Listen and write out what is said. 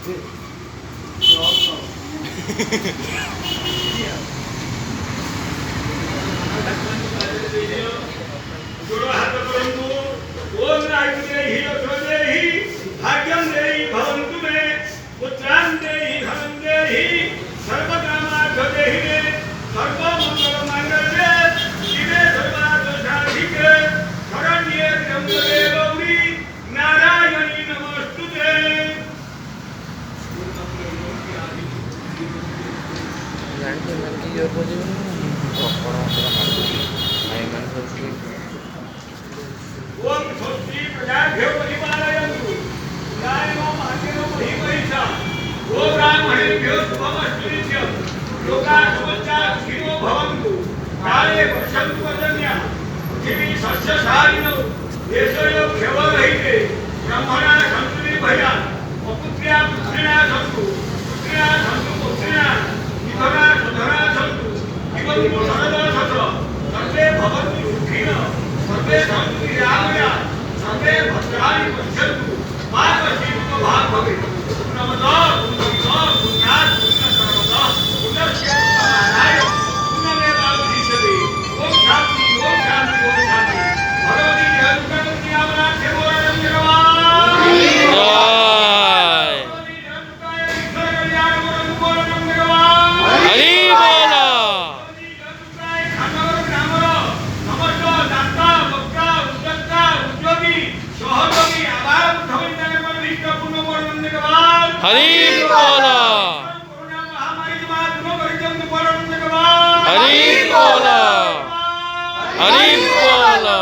गुरु हाथ करंतु ओम राजदेहि यशोदेहि भाग्यं देहि भवन्तु मे पुत्रान् देहि धनं देहि सर्वकामार्थदेहि मे सर्वमङ्गलमाङ्गल्ये शिवे सर्वार्थसाधिके शरण्ये त्र्यम्बके गौरी नारायणी नमोस्तुते। ओम स्वस्ति प्रजाभ्यो परिपालयन्तु न्यायेन मार्गेण महीं महिषा गोब्राह्मणेभ्यो शुभमस्तु नित्यं लोकाः समस्ताः सुखिनो भवन्तु काले वर्षन्तु पर्जन्यः पृथिवी सस्यशालिनो देशयोग्यवरहिते ब्रह्मणा सन्तु निर्भयाः अपुत्र्या पुत्रिणा सन्तु पुत्रिणा सन्तु पुत्रिणा विधवा सुधरा सन्तु जीवन्तु सर्वदा सत सर्वे भवन्तु सुखिनः सर्वे सन्तु निरामयाः सर्वे भद्राणि पश्यन्तु मा कश्चित् भाग् भवेत्। नमः पुण्यः पुण्यात् पुण्यसर्वतः पुण्यस्य उत्तमानाय पुण्यमेवावशिष्यते। ओम शान्ति ओम शान्ति ओम शान्ति। भगवती जगन्नाथ यामनाथ देवोरं निर्वाण जय भगवती जगन्नाथ ईश्वर कल्याण वरं निर्वाण हरि बोला भगवती जगन्नाथ खानवर ग्रामर समस्त दाता वक्ता उद्योक्ता उद्योगी सहयोगी आभार उद्धविंदने पर विष्णुपूर्ण वरं निर्वाण हरि बोला कोरोना महामारी के बाद दुनो परिजन वरं निर्वाण हरि बोला हरि बोला।